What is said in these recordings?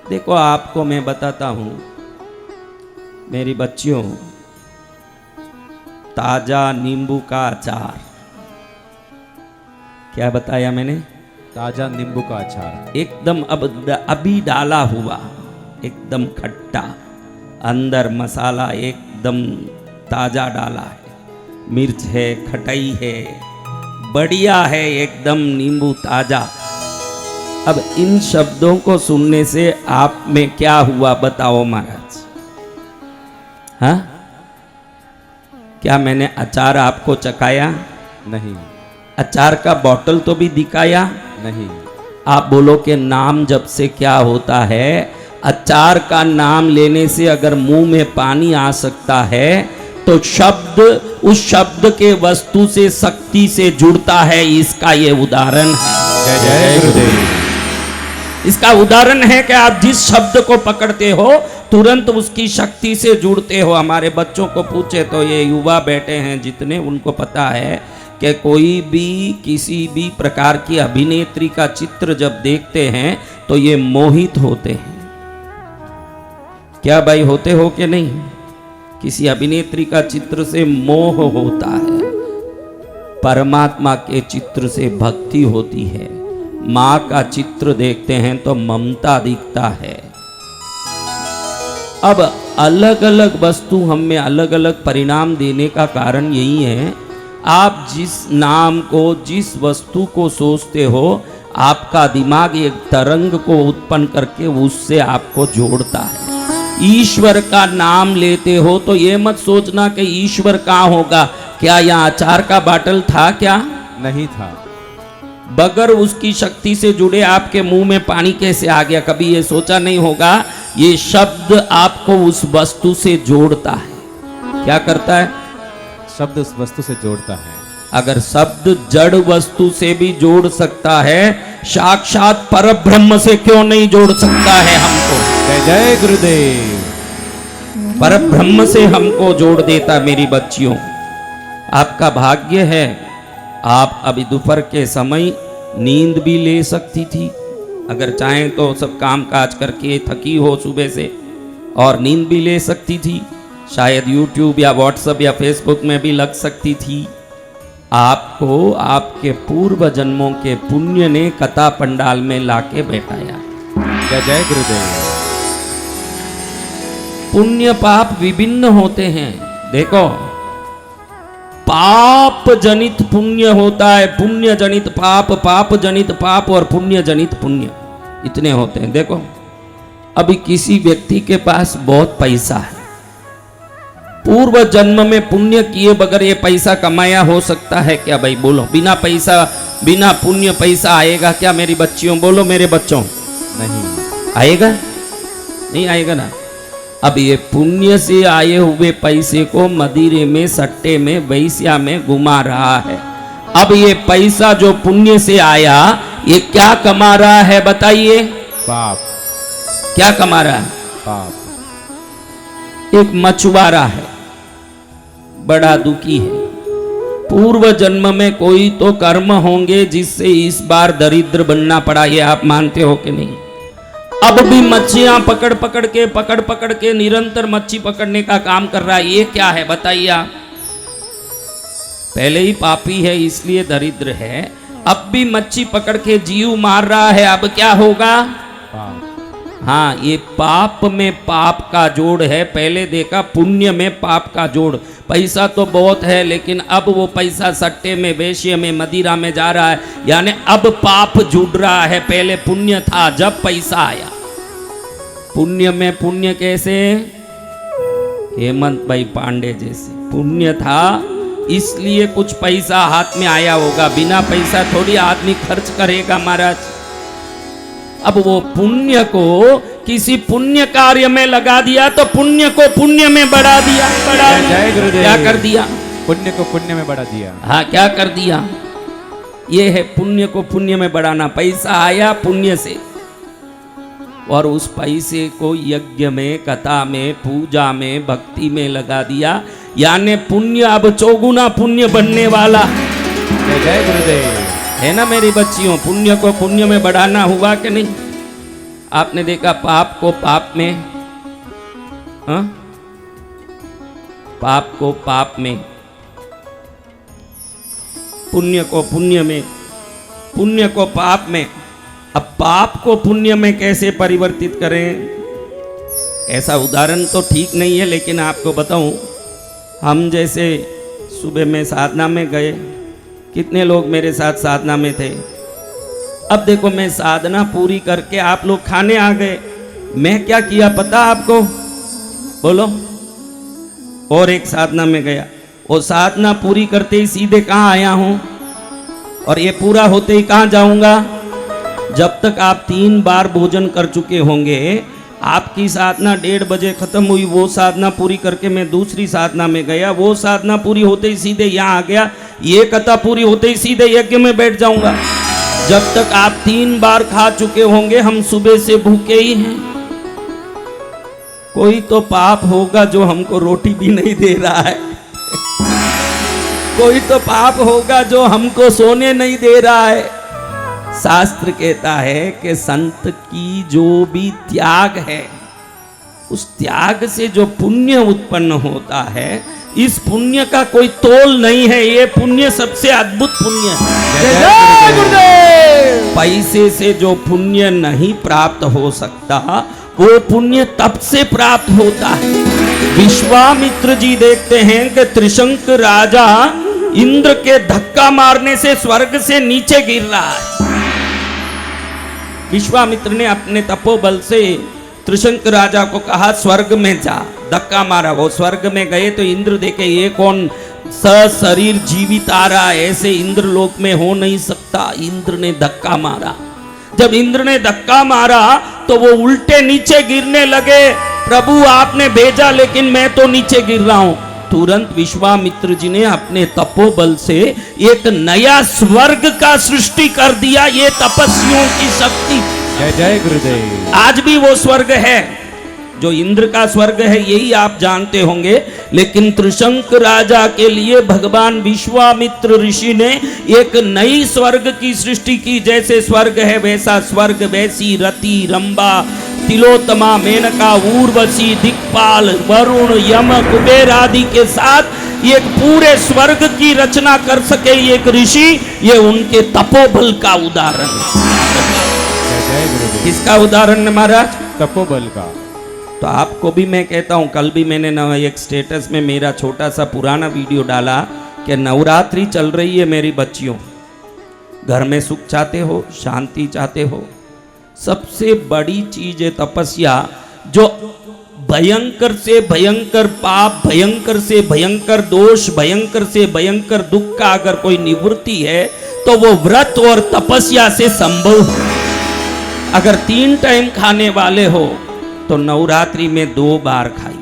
देखो आपको मैं बताता हूं मेरी बच्चियों, ताजा नींबू का अचार, क्या बताया मैंने? ताजा नींबू का अचार एकदम अभी डाला हुआ, एकदम खट्टा, अंदर मसाला एकदम ताजा डाला है, मिर्च है, खटाई है, बढ़िया है एकदम नींबू ताजा। अब इन शब्दों को सुनने से आप में क्या हुआ बताओ महाराज? हाँ, क्या मैंने अचार आपको चखाया? नहीं। अचार का बोतल तो भी दिखाया नहीं। आप बोलो कि नाम जब से क्या होता है? अचार का नाम लेने से अगर मुंह में पानी आ सकता है तो शब्द उस शब्द के वस्तु से शक्ति से जुड़ता है, इसका ये उदाहरण है। जय जय गुरुदेव। इसका उदाहरण है कि आप जिस शब्द को पकड़ते हो तुरंत उसकी शक्ति से जुड़ते हो। हमारे बच्चों को पूछे तो ये युवा बैठे हैं जितने, उनको पता है कि कोई भी किसी भी प्रकार की अभिनेत्री का चित्र जब देखते हैं तो ये मोहित होते हैं। क्या भाई होते हो कि नहीं? किसी अभिनेत्री का चित्र से मोह होता है, परमात्मा के चित्र से भक्ति होती है, माँ का चित्र देखते हैं तो ममता दिखता है। अब अलग अलग वस्तु हम में अलग अलग परिणाम देने का कारण यही है, आप जिस नाम को, जिस वस्तु को सोचते हो, आपका दिमाग एक तरंग को उत्पन्न करके उससे आपको जोड़ता है। ईश्वर का नाम लेते हो तो ये मत सोचना कि ईश्वर कहाँ होगा। क्या यहाँ अचार का बाटल था क्या? नहीं था। बगैर उसकी शक्ति से जुड़े आपके मुंह में पानी कैसे आ गया? कभी ये सोचा नहीं होगा? ये शब्द आपको उस वस्तु से जोड़ता है। क्या करता है? शब्द उस वस्तु से जोड़ता है। अगर शब्द जड़ वस्तु से भी जोड़ सकता है, साक्षात परब्रह्म से क्यों नहीं जोड़ सकता है हमको? जय जय गुरुदेव। परब्रह्म से हमको जोड़ देता। मेरी बच्चियों, आपका भाग्य है, आप अभी दोपहर के समय नींद भी ले सकती थी। अगर चाहें तो सब काम काज करके थकी हो सुबह से और नींद भी ले सकती थी। शायद YouTube या WhatsApp या Facebook में भी लग सकती थी। आपको आपके पूर्व जन्मों के पुण्य ने कथा पंडाल में लाके बैठाया। जय जय गुरुदेव। पुण्य पाप विभिन्न होते हैं। देखो, पाप जनित पुण्य होता है, पुण्य जनित पाप, पाप जनित पाप और पुण्य जनित पुण्य, इतने होते हैं। देखो, अभी किसी व्यक्ति के पास बहुत पैसा है, पूर्व जन्म में पुण्य किए बगैर ये पैसा कमाया हो सकता है क्या? भाई बोलो, बिना पैसा, बिना पुण्य पैसा आएगा क्या? मेरी बच्चियों बोलो, मेरे बच्चों, नहीं आएगा? नहीं आएगा ना। अब ये पुण्य से आए हुए पैसे को मदिरे में, सट्टे में, वैश्या में घुमा रहा है। अब ये पैसा जो पुण्य से आया, ये क्या कमा रहा है बताइए? पाप। क्या कमा रहा है? पाप। एक मछुआरा है, बड़ा दुखी है। पूर्व जन्म में कोई तो कर्म होंगे जिससे इस बार दरिद्र बनना पड़ा। ये आप मानते हो कि नहीं? अब भी मच्छियां पकड़ पकड़ के निरंतर मच्छी पकड़ने का काम कर रहा है। ये क्या है बताइए आप? पहले ही पापी है इसलिए दरिद्र है, अब भी मच्छी पकड़ के जीव मार रहा है। अब क्या होगा? पाप। हाँ, ये पाप में पाप का जोड़ है। पहले देखा पुण्य में पाप का जोड़। पैसा तो बहुत है लेकिन अब वो पैसा सट्टे में, वेश्य में, मदिरा में जा रहा है, यानी अब पाप जुड़ रहा है। पहले पुण्य था जब पैसा आया। पुण्य में पुण्य कैसे? हेमंत भाई पांडे जैसे पुण्य था इसलिए कुछ पैसा हाथ में आया होगा। बिना पैसा थोड़ी आदमी खर्च करेगा महाराज। अब वो पुण्य को किसी पुण्य कार्य में लगा दिया तो पुण्य को पुण्य में बढ़ा दिया। जय गुरुदेव। क्या कर दिया? पुण्य को पुण्य में बढ़ा दिया। हाँ, क्या कर दिया? ये है पुण्य को पुण्य में बढ़ाना। पैसा आया पुण्य से और उस पैसे को यज्ञ में, कथा में, पूजा में, भक्ति में लगा दिया, यानी पुण्य अब चौगुना पुण्य बनने वाला। जय जय गुरुदेव। है ना मेरी बच्चियों? पुण्य को पुण्य में बढ़ाना हुआ कि नहीं? आपने देखा पाप को पाप में, हाँ? पाप को पाप में, पुण्य को पुण्य में, पुण्य को पाप में। अब पाप को पुण्य में कैसे परिवर्तित करें? ऐसा उदाहरण तो ठीक नहीं है, लेकिन आपको बताऊं, हम जैसे सुबह में साधना में गए, कितने लोग मेरे साथ साधना में थे। अब देखो मैं साधना पूरी करके आप लोग खाने आ गए, मैं क्या किया पता आपको? बोलो। और एक साधना में गया, वो साधना पूरी करते ही सीधे कहाँ आया हूं, और ये पूरा होते ही कहाँ जाऊंगा? जब तक आप 3 बार भोजन कर चुके होंगे, आपकी साधना 1:30 बजे खत्म हुई, वो साधना पूरी करके मैं दूसरी साधना में गया, वो साधना पूरी होते ही सीधे यहाँ आ गया, ये कथा पूरी होते ही सीधे यज्ञ में बैठ जाऊंगा। जब तक आप 3 बार खा चुके होंगे, हम सुबह से भूखे ही हैं। कोई तो पाप होगा जो हमको रोटी भी नहीं दे रहा है, कोई तो पाप होगा जो हमको सोने नहीं दे रहा है। शास्त्र कहता है कि संत की जो भी त्याग है, उस त्याग से जो पुण्य उत्पन्न होता है, इस पुण्य का कोई तोल नहीं है। ये पुण्य सबसे अद्भुत पुण्य है। जय गुरुदेव। पैसे से जो पुण्य नहीं प्राप्त हो सकता, वो पुण्य तप से प्राप्त होता है। विश्वामित्र जी देखते हैं कि त्रिशंक राजा इंद्र के धक्का मारने से स्वर्ग से नीचे गिर रहा है। विश्वामित्र ने अपने तपोबल से त्रिशंक राजा को कहा स्वर्ग में जा, धक्का मारा, वो स्वर्ग में गए तो इंद्र देखे ये कौन सशरीर जीवित आ रहा है, ऐसे इंद्र लोक में हो नहीं सकता। इंद्र ने धक्का मारा, जब इंद्र ने धक्का मारा तो वो उल्टे नीचे गिरने लगे। प्रभु आपने भेजा लेकिन मैं तो नीचे गिर रहा हूं। तुरंत विश्वामित्र जी ने अपने तपोबल से एक नया स्वर्ग का सृष्टि कर दिया। ये तपस्वियों की शक्ति। जय जय गुरुदेव। आज भी वो स्वर्ग है जो इंद्र का स्वर्ग है, यही आप जानते होंगे। लेकिन त्रिशंक राजा के लिए भगवान विश्वामित्र ऋषि ने एक नई स्वर्ग की सृष्टि की। जैसे स्वर्ग है वैसा स्वर्ग, वैसी रति, रंबा, तिलोत्तमा, मेनका, उर्वशी, दिक्पाल, वरुण, यम, कुबेर आदि के साथ एक पूरे स्वर्ग की रचना कर सके एक ऋषि, ये उनके तपोबल का उदाहरण है। जय जय गुरुदेव। किसका उदाहरण है महाराज? तपोबल का। तो आपको भी मैं कहता हूं, कल भी मैंने एक स्टेटस में मेरा छोटा सा पुराना वीडियो डाला कि नवरात्रि चल रही है मेरी बच्चियों, घर में सुख चाहते हो, शांति चाहते हो, सबसे बड़ी चीज है तपस्या। जो भयंकर से भयंकर पाप, भयंकर से भयंकर दोष, भयंकर से भयंकर दुख का अगर कोई निवृत्ति है तो वो व्रत और तपस्या से संभव है। अगर 3 टाइम खाने वाले हो तो नवरात्रि में 2 बार खाइए।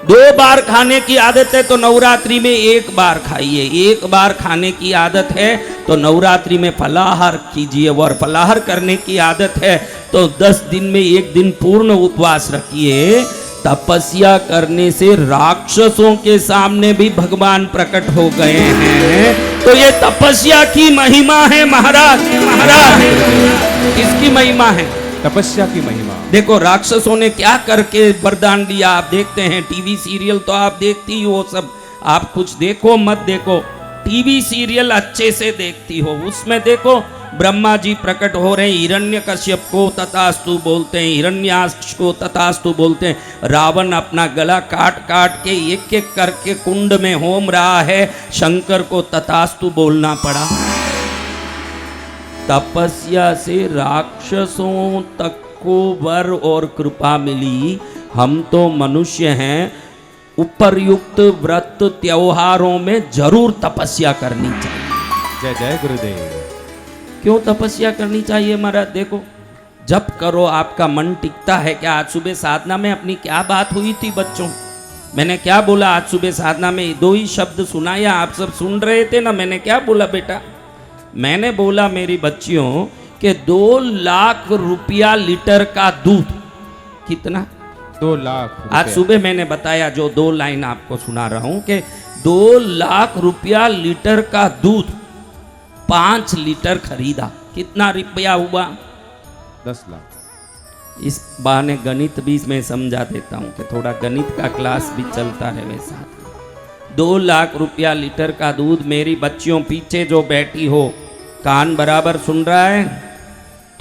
2 बार खाने की आदत है तो नवरात्रि में 1 बार खाइए। 1 बार खाने की आदत है तो नवरात्रि में फलाहार कीजिए। और फलाहार करने की आदत है तो 10 दिन में 1 दिन पूर्ण उपवास रखिए। तपस्या करने से राक्षसों के सामने भी भगवान प्रकट हो गए हैं। तो ये तपस्या की महिमा है महाराज। महाराज किसकी महिमा है? तपस्या की महिमा। देखो राक्षसों ने क्या करके वरदान दिया, आप देखते हैं टीवी सीरियल तो आप देखती हो सब। आप कुछ देखो मत देखो, टीवी सीरियल अच्छे से देखती हो, उसमें देखो ब्रह्मा जी प्रकट हो रहे हैं, हिरण्यकश्यप को तथास्तु बोलते हैं, हिरण्याक्ष को तथास्तु बोलते हैं। रावण अपना गला काट काट के एक एक करके कुंड में होम रहा है, शंकर को तथास्तु बोलना पड़ा। तपस्या से राक्षसों तक को वर और कृपा मिली। हम तो मनुष्य हैं, उपरयुक्त व्रत त्योहारों में जरूर तपस्या करनी चाहिए। जय जय गुरुदेव। क्यों तपस्या करनी चाहिए महाराज? देखो जब करो आपका मन टिकता है। क्या आज सुबह साधना में अपनी क्या बात हुई थी बच्चों? मैंने क्या बोला आज सुबह साधना में? 2 ही शब्द सुनाया, आप सब सुन रहे थे ना। मैंने क्या बोला बेटा? मैंने बोला मेरी बच्चियों कि 2 लाख रुपया लीटर का दूध। कितना? 2 लाख। आज सुबह मैंने बताया, जो 2 लाइन आपको सुना रहा हूं कि 2 लाख रुपया लीटर का दूध 5 लीटर खरीदा। कितना रुपया हुआ? 10 लाख। इस बहाने गणित भी मैं समझा देता हूँ कि थोड़ा गणित का क्लास भी चलता रहे साथ। 2 लाख रुपया लीटर का दूध, मेरी बच्चियों पीछे जो बैठी हो कान बराबर सुन रहा है,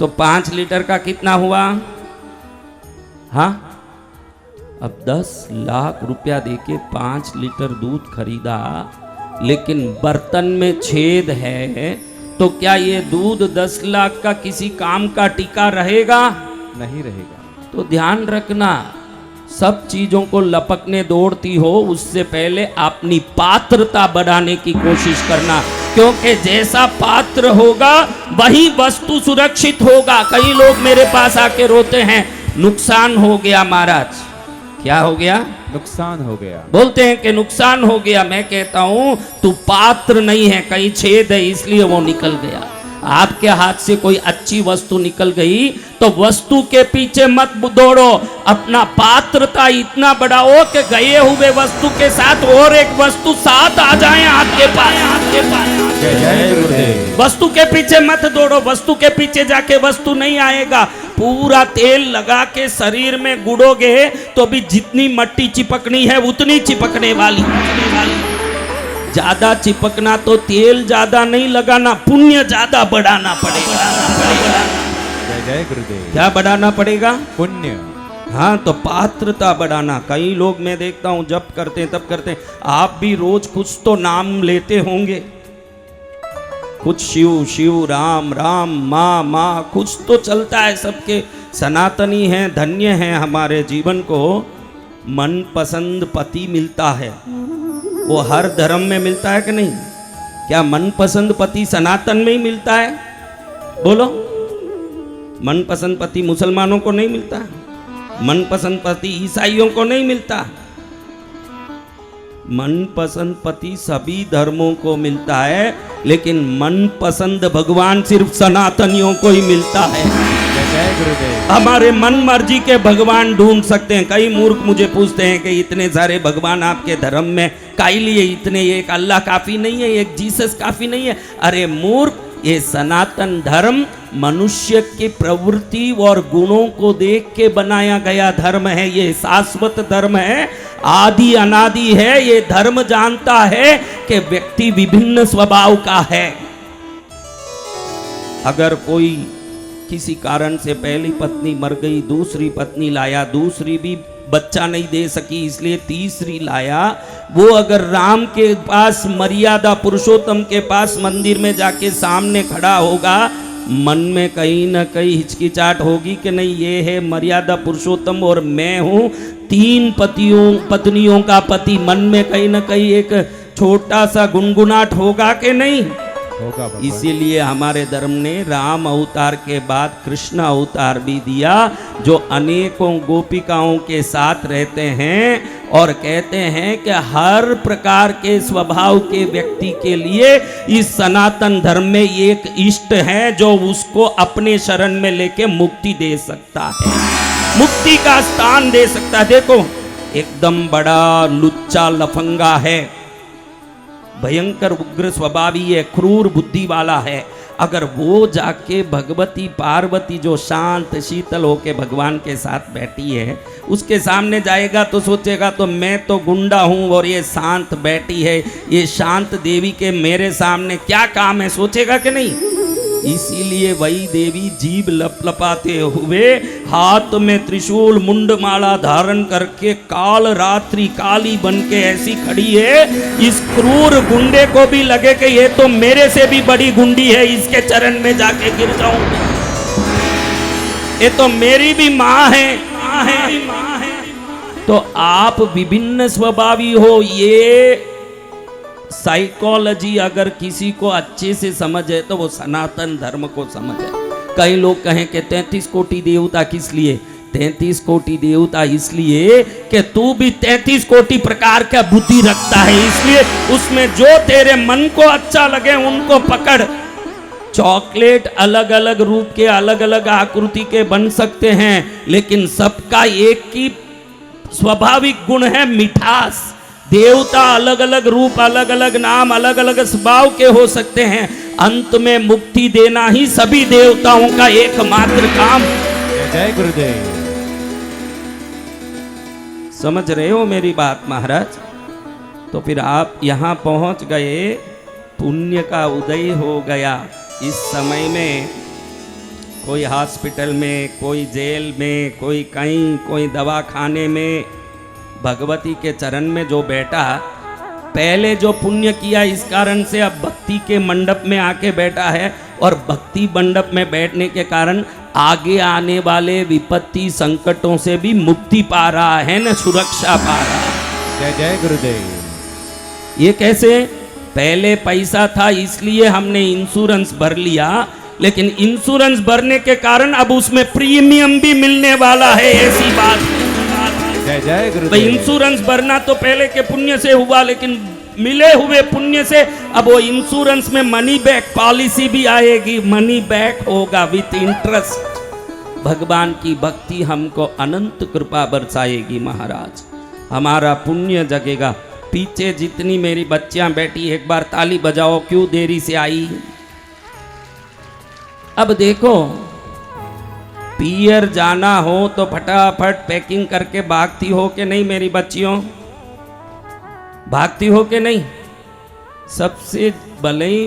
तो 5 लीटर का कितना हुआ? हाँ, अब 10 लाख रुपया देके 5 लीटर दूध खरीदा, लेकिन बर्तन में छेद है, तो क्या ये दूध 10 लाख का किसी काम का टिका रहेगा? नहीं रहेगा। तो ध्यान रखना, सब चीजों को लपकने दौड़ती हो उससे पहले अपनी पात्रता बढ़ाने की कोशिश करना, क्योंकि जैसा पात्र होगा वही वस्तु सुरक्षित होगा। कई लोग मेरे पास आके रोते हैं, नुकसान हो गया महाराज। क्या हो गया? नुकसान हो गया। बोलते हैं कि नुकसान हो गया। मैं कहता हूं तू पात्र नहीं है, कहीं छेद है इसलिए वो निकल गया। आपके हाथ से कोई अच्छी वस्तु निकल गई तो वस्तु के पीछे मत दौड़ो, अपना पात्रता इतना बढ़ाओ कि गए हुए वस्तु के साथ और एक वस्तु साथ आ जाए आपके पास। जय जय गुरुदेव। वस्तु के पीछे मत दौड़ो, वस्तु के पीछे जाके वस्तु नहीं आएगा। पूरा तेल लगा के शरीर में गुड़ोगे तो भी जितनी मट्टी चिपकनी है उतनी चिपकने वाली। ज्यादा चिपकना तो तेल ज्यादा नहीं लगाना, पुण्य ज्यादा बढ़ाना पड़ेगा। जय जय गुरुदेव। क्या बढ़ाना पड़ेगा? पुण्य। हाँ, तो पात्रता बढ़ाना। कई लोग मैं देखता हूँ जब करते हैं तब करते हैं। आप भी रोज कुछ तो नाम लेते होंगे, कुछ शिव शिव, राम राम, माँ माँ, कुछ तो चलता है सबके। सनातनी हैं, धन्य हैं, हमारे जीवन को मनपसंद पति मिलता है। वो हर धर्म में मिलता है कि नहीं? क्या मनपसंद पति सनातन में ही मिलता है? बोलो, मनपसंद पति मुसलमानों को नहीं मिलता, मनपसंद पति ईसाइयों को नहीं मिलता। मनपसंद पति सभी धर्मों को मिलता है, लेकिन मनपसंद भगवान सिर्फ सनातनियों को ही मिलता है। जय जय गुरुदेव। हमारे मन मर्जी के भगवान ढूंढ सकते हैं। कई मूर्ख मुझे पूछते हैं कि इतने सारे भगवान आपके धर्म में काहे लिए इतने, एक अल्लाह काफी नहीं है, एक जीसस काफी नहीं है? अरे मूर्ख, ये सनातन धर्म मनुष्य की प्रवृत्ति और गुणों को देख के बनाया गया धर्म है। ये शाश्वत धर्म है, आदि अनादि है। ये धर्म जानता है कि व्यक्ति विभिन्न स्वभाव का है। अगर कोई किसी कारण से पहली पत्नी मर गई, दूसरी पत्नी लाया, दूसरी भी बच्चा नहीं दे सकी इसलिए तीसरी लाया, वो अगर राम के पास, मर्यादा पुरुषोत्तम के पास मंदिर में जाके सामने खड़ा होगा, मन में कहीं ना कहीं हिचकिचाहट होगी कि नहीं, ये है मर्यादा पुरुषोत्तम और मैं हूँ 3 पत्नियों का पति। मन में कहीं ना कहीं एक छोटा सा गुनगुनाहट होगा कि नहीं? होगा। इसीलिए हमारे धर्म ने राम अवतार के बाद कृष्ण अवतार भी दिया, जो अनेकों गोपिकाओं के साथ रहते हैं और कहते हैं कि हर प्रकार के स्वभाव के व्यक्ति के लिए इस सनातन धर्म में एक इष्ट है जो उसको अपने शरण में लेके मुक्ति दे सकता है, मुक्ति का स्थान दे सकता है। देखो, एकदम बड़ा लुच्चा लफंगा है, भयंकर उग्र स्वभावी है, क्रूर बुद्धि वाला है। अगर वो जाके भगवती पार्वती जो शांत शीतल होके भगवान के साथ बैठी है उसके सामने जाएगा तो सोचेगा तो मैं तो गुंडा हूँ और ये शांत बैठी है, ये शांत देवी के मेरे सामने क्या काम है, सोचेगा कि नहीं? इसीलिए वही देवी जीभ लपलपाते हुए हाथ में त्रिशूल मुंडमाला धारण करके काल रात्रि काली बन के ऐसी खड़ी है, इस क्रूर गुंडे को भी लगे कि ये तो मेरे से भी बड़ी गुंडी है, इसके चरण में जाके गिर जाऊं, ये तो मेरी भी माँ है, माँ है। तो आप विभिन्न स्वभावी हो, ये साइकोलॉजी अगर किसी को अच्छे से समझ है तो वो सनातन धर्म को समझ है। कई लोग कहें कि 33 कोटि देवता किस लिए? 33 कोटि देवता इसलिए कि तू भी 33 कोटि प्रकार का बुद्धि रखता है, इसलिए उसमें जो तेरे मन को अच्छा लगे उनको पकड़। चॉकलेट अलग अलग रूप के, अलग अलग आकृति के बन सकते हैं, लेकिन सबका एक ही स्वाभाविक गुण है, मिठास। देवता अलग अलग रूप, अलग अलग नाम, अलग अलग स्वभाव के हो सकते हैं, अंत में मुक्ति देना ही सभी देवताओं का एकमात्र काम। जय गुरुदेव। समझ रहे हो मेरी बात महाराज? तो फिर आप यहाँ पहुँच गए, पुण्य का उदय हो गया। इस समय में कोई हॉस्पिटल में, कोई जेल में, कोई कहीं, कोई दवाखाने में, भगवती के चरण में जो बैठा, पहले जो पुण्य किया इस कारण से अब भक्ति के मंडप में आके बैठा है, और भक्ति मंडप में बैठने के कारण आगे आने वाले विपत्ति संकटों से भी मुक्ति पा रहा है न, सुरक्षा पा रहा है। जय जय गुरुदेव। ये कैसे? पहले पैसा था इसलिए हमने इंश्योरेंस भर लिया, लेकिन इंश्योरेंस भरने के कारण अब उसमें प्रीमियम भी मिलने वाला है, ऐसी बात। जय जय तो गुरुदेव। इंश्योरेंस भरना तो पहले के पुण्य से हुआ, लेकिन मिले हुए पुण्य से अब वो इंश्योरेंस में मनी बैक पॉलिसी भी आएगी, मनी बैक होगा विथ इंटरेस्ट। भगवान की भक्ति हमको अनंत कृपा बरसाएगी महाराज, हमारा पुण्य जगेगा। पीछे जितनी मेरी बच्चियां बैठी, एक बार ताली बजाओ, क्यों देरी से आई? अब देखो, पियर जाना हो तो फटाफट पैकिंग करके भागती हो कि नहीं मेरी बच्चियों? भागती हो कि नहीं? सबसे भले ही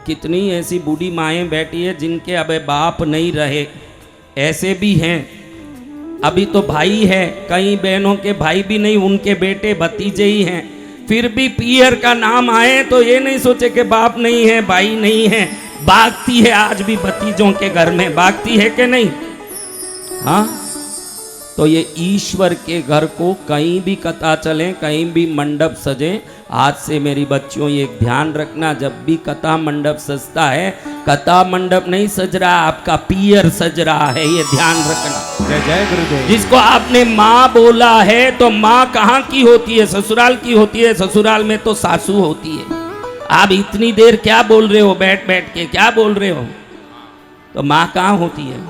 कितनी ऐसी बूढ़ी माएँ बैठी है जिनके अब बाप नहीं रहे, ऐसे भी हैं। अभी तो भाई है, कई बहनों के भाई भी नहीं, उनके बेटे भतीजे ही हैं, फिर भी पियर का नाम आए तो ये नहीं सोचे कि बाप नहीं है, भाई नहीं है। भागती है आज भी भतीजों के घर में, भागती है कि नहीं? हाँ, तो ये ईश्वर के घर को कहीं भी कथा चले, कहीं भी मंडप सजे, आज से मेरी बच्चियों ये ध्यान रखना, जब भी कथा मंडप सजता है, कथा मंडप नहीं सज रहा, आपका पियर सज रहा है, ये ध्यान रखना। जय जय गुरुदेव। जिसको आपने माँ बोला है, तो माँ कहाँ की होती है? ससुराल की होती है। ससुराल में तो सासू होती है। आप इतनी देर क्या बोल रहे हो, बैठ बैठ के क्या बोल रहे हो? तो माँ कहाँ होती है?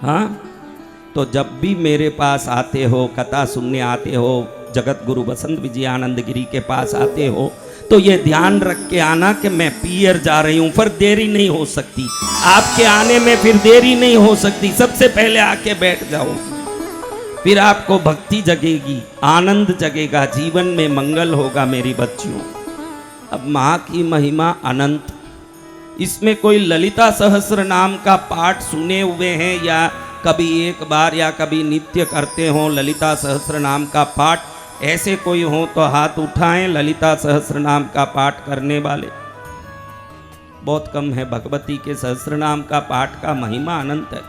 हाँ, तो जब भी मेरे पास आते हो, कथा सुनने आते हो, जगत गुरु बसंत विजयानंद गिरी के पास आते हो, तो ये ध्यान रख के आना कि मैं पियर जा रही हूँ, फिर देरी नहीं हो सकती आपके आने में, फिर देरी नहीं हो सकती। सबसे पहले आके बैठ जाओ, फिर आपको भक्ति जगेगी, आनंद जगेगा, जीवन में मंगल होगा मेरी बच्चियों। अब माँ की महिमा अनंत, इसमें कोई ललिता सहस्र नाम का पाठ सुने हुए हैं, या कभी एक बार या कभी नित्य करते हो ललिता सहस्र नाम का पाठ? ऐसे कोई हो तो हाथ उठाएं, ललिता सहस्र नाम का पाठ करने वाले बहुत कम है। भगवती के सहस्र नाम का पाठ का महिमा अनंत है।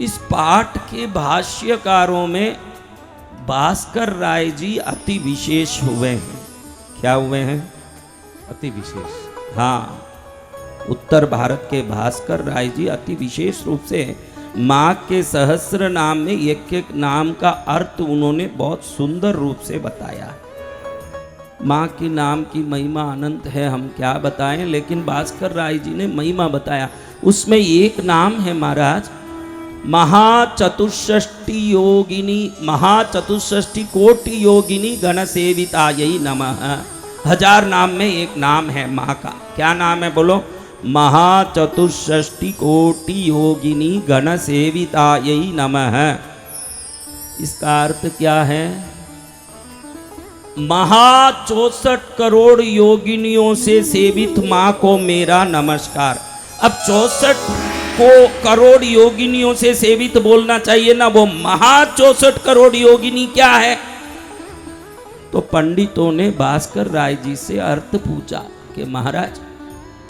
इस पाठ के भाष्यकारों में भास्कर राय जी अति विशेष हुए हैं। क्या हुए हैं? अति विशेष। हाँ, उत्तर भारत के भास्कर राय जी अति विशेष रूप से माँ के सहस्र नाम में एक एक नाम का अर्थ उन्होंने बहुत सुंदर रूप से बताया। माँ की नाम की महिमा अनंत है, हम क्या बताएं, लेकिन भास्कर राय जी ने महिमा बताया। उसमें एक नाम है महाराज, महाचतुष्षष्टि योगिनी, महाचतुष्षष्टि कोटि योगिनी गण सेवितायै नमः। 1000 नाम में एक नाम है माँ का। क्या नाम है बोलो? महाचतुष्षष्टि कोटि योगिनी गण सेवितायै नमः। इसका अर्थ क्या है? 64 करोड़ योगिनियों से सेवित माँ को मेरा नमस्कार। अब 64 को करोड़ योगिनियों से सेवित बोलना चाहिए ना, वो 64 करोड़ योगिनी क्या है? तो पंडितों ने भास्कर राय जी से अर्थ पूछा कि महाराज,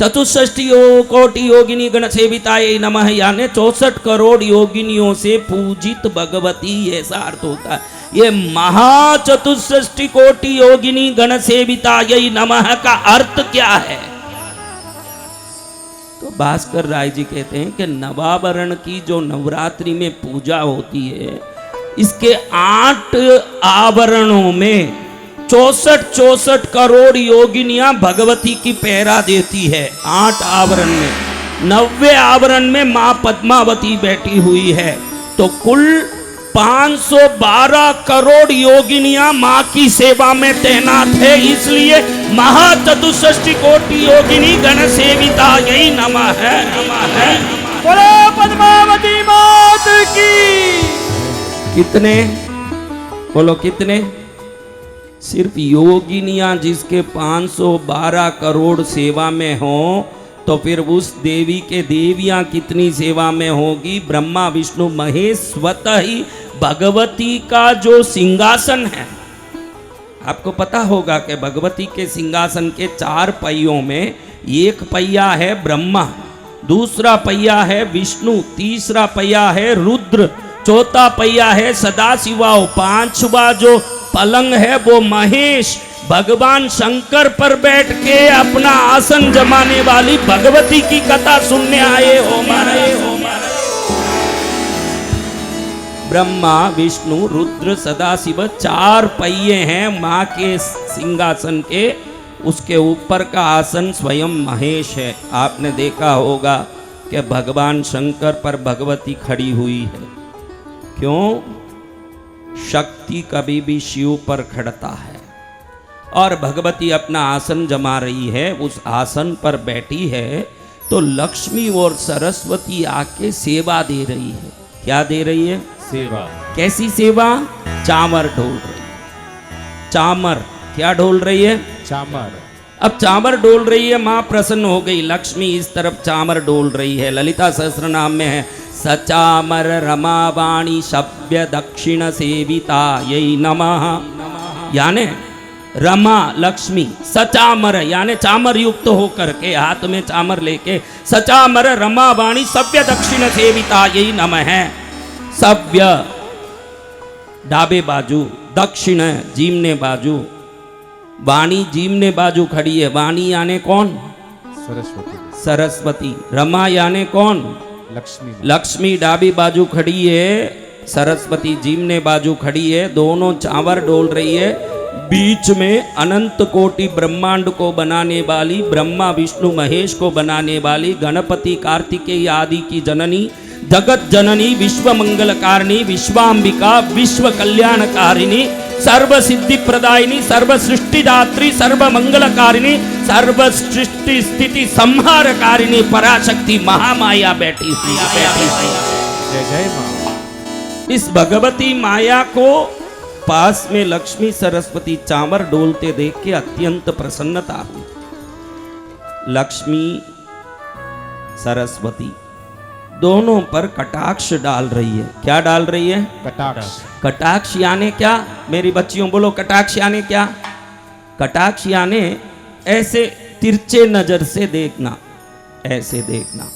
चतुष्षष्टि कोटि योगिनी गण सेवितायै नमः, यानी 64 करोड़ योगिनियों से पूजित भगवती, ऐसा अर्थ होता है। ये महाचतुष्षष्टि कोटि योगिनी गण सेवितायै नमः का अर्थ क्या है? तो भास्कर राय जी कहते हैं कि नवावरण की जो नवरात्रि में पूजा होती है, इसके 8 आवरणों में 64 करोड़ योगिनियां भगवती की पहरा देती है। 8 आवरण में, 90 आवरण में मां पद्मावती बैठी हुई है, तो कुल 512 करोड़ योगिनियां मां की सेवा में तैनात है। इसलिए महाचतुष्षष्टि कोटि योगिनी गण सेवितायै नमः। बोलो पद्मावती मात की। कितने बोलो कितने? सिर्फ योगिनियां जिसके 512 करोड़ सेवा में हो, तो फिर उस देवी के देवियां कितनी सेवा में होगी? ब्रह्मा विष्णु महेश स्वतः ही भगवती का जो सिंहासन है, आपको पता होगा कि भगवती के सिंहासन के 4 पहियों में एक पहिया है ब्रह्मा, दूसरा पहिया है विष्णु, तीसरा पहिया है रुद्र, चौथा पहिया है सदाशिवा, 5वां जो पलंग है वो महेश। भगवान शंकर पर बैठ के अपना आसन जमाने वाली भगवती की कथा सुनने आए हो महाराज। ब्रह्मा विष्णु रुद्र सदाशिव 4 पहिए हैं मां के सिंहासन के, उसके ऊपर का आसन स्वयं महेश है। आपने देखा होगा कि भगवान शंकर पर भगवती खड़ी हुई है। क्यों? शक्ति कभी भी शिव पर खड़ता है और भगवती अपना आसन जमा रही है, उस आसन पर बैठी है तो लक्ष्मी और सरस्वती आके सेवा दे रही है। क्या दे रही है? सेवा। कैसी सेवा? चामर ढोल रही है। चामर क्या ढोल रही है? चामर। अब चामर डोल रही है, मां प्रसन्न हो गई। लक्ष्मी इस तरफ चामर डोल रही है। ललिता सहस्त्र नाम में है सचामर रमावाणी सभ्य दक्षिण सेविता यही नमः। यानी रमा लक्ष्मी सचामर यानी चामर युक्त होकर के हाथ में चामर लेके सचामर रमावाणी सभ्य दक्षिण सेविता यही नमः है। सभ्य डाबे बाजू, दक्षिण जीमने बाजू, वाणी जीमने बाजू खड़ी है। वाणी यानी कौन? सरस्वती। सरस्वती। रमा यानी कौन? लक्ष्मी। लक्ष्मी डाबी बाजू खड़ी है, सरस्वती जीमने बाजू खड़ी है। दोनों चावर डोल रही है। बीच में अनंत कोटि ब्रह्मांड को बनाने वाली, ब्रह्मा विष्णु महेश को बनाने वाली, गणपति कार्तिकेय आदि की जननी, जगत जननी, विश्व मंगलकारिणी, विश्वाम्बिका, विश्व कल्याणकारिणी, सर्व सिद्धि प्रदायिनी, सर्व सृष्टिदात्री, सर्व मंगलकारिणी, सर्व सृष्टि स्थिति संहारकारिणी पराशक्ति महामाया बैठी हुई है। जय जय मां। इस भगवती माया को पास में लक्ष्मी सरस्वती चामर डोलते देख के अत्यंत प्रसन्नता हुई। लक्ष्मी सरस्वती दोनों पर कटाक्ष डाल रही है। क्या डाल रही है? कटाक्ष। कटाक्ष यानी क्या? मेरी बच्चियों बोलो कटाक्ष यानी क्या? कटाक्ष यानी ऐसे तिरछे नजर से देखना, ऐसे देखना।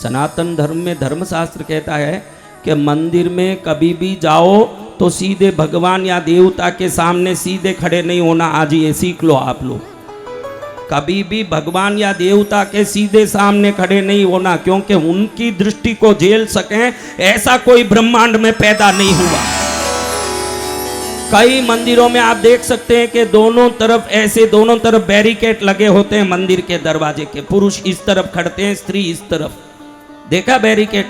सनातन धर्म में धर्मशास्त्र कहता है कि मंदिर में कभी भी जाओ तो सीधे भगवान या देवता के सामने सीधे खड़े नहीं होना। आज ये सीख लो आप लोग। कभी भी भगवान या देवता के सीधे सामने खड़े नहीं होना, क्योंकि उनकी दृष्टि को झेल सकें ऐसा कोई ब्रह्मांड में पैदा नहीं हुआ। कई मंदिरों में आप देख सकते हैं कि दोनों तरफ ऐसे दोनों तरफ बैरिकेड लगे होते हैं मंदिर के दरवाजे के। पुरुष इस तरफ खड़ते हैं, स्त्री इस तरफ। देखा बैरिकेड?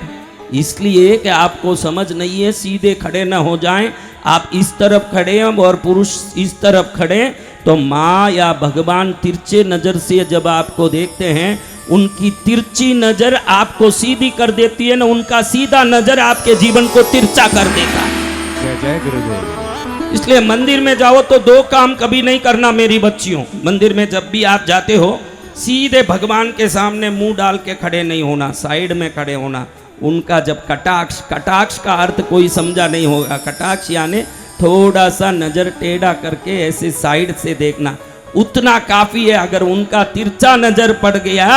इसलिए कि आपको समझ नहीं है, सीधे खड़े न हो जाएं। आप इस तरफ खड़े हैं और पुरुष इस तरफ खड़े, तो माँ या भगवान तिरछे नजर से जब आपको देखते हैं, उनकी तिरछी नजर आपको सीधी कर देती है ना, उनका सीधा नजर आपके जीवन को तिरछा कर देता है। जय जय गुरुदेव। इसलिए मंदिर में जाओ तो 2 काम कभी नहीं करना मेरी बच्चियों। मंदिर में जब भी आप जाते हो, सीधे भगवान के सामने मुंह डाल के खड़े नहीं होना, साइड में खड़े होना। उनका जब कटाक्ष, कटाक्ष का अर्थ कोई समझा नहीं होगा। कटाक्ष यानी थोड़ा सा नजर टेढ़ा करके ऐसे साइड से देखना, उतना काफी है। अगर उनका तिरछा नजर पड़ गया,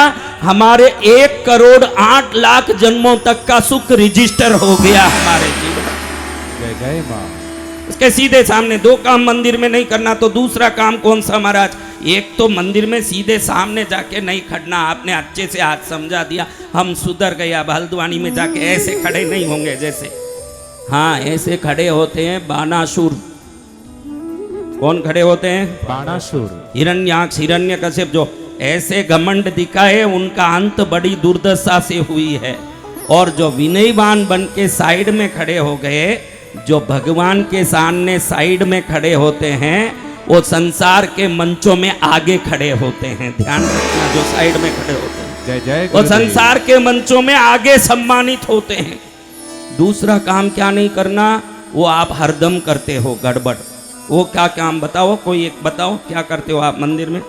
हमारे 1 करोड़ 8 लाख जन्मों तक का सुख रजिस्टर हो गया हमारे जीवन। जय जय मां। उसके सीधे सामने 2 काम मंदिर में नहीं करना। तो दूसरा काम कौन सा महाराज? एक तो मंदिर में सीधे सामने जाके नहीं खड़ना। आपने अच्छे से आज समझा दिया, हम सुधर गए। अब हल्द्वानी में जाके ऐसे खड़े नहीं होंगे जैसे, हाँ ऐसे खड़े होते हैं बाणासुर। कौन खड़े होते हैं? बाणासुर। हिरण्याक्ष, हिरण्यकश्यप जो ऐसे घमंड दिखाए, उनका अंत बड़ी दुर्दशा से हुई है। और जो विनयवान बन के साइड में खड़े हो गए, जो भगवान के सामने साइड में खड़े होते हैं, वो संसार के मंचों में आगे खड़े होते हैं। ध्यान रखना, जो साइड में खड़े होते हैं। जय जय वो गुरुदेव। संसार के मंचों में आगे सम्मानित होते हैं। दूसरा काम क्या नहीं करना, वो आप हरदम करते हो गड़बड़। वो क्या काम बताओ, कोई एक बताओ, क्या करते हो आप मंदिर में?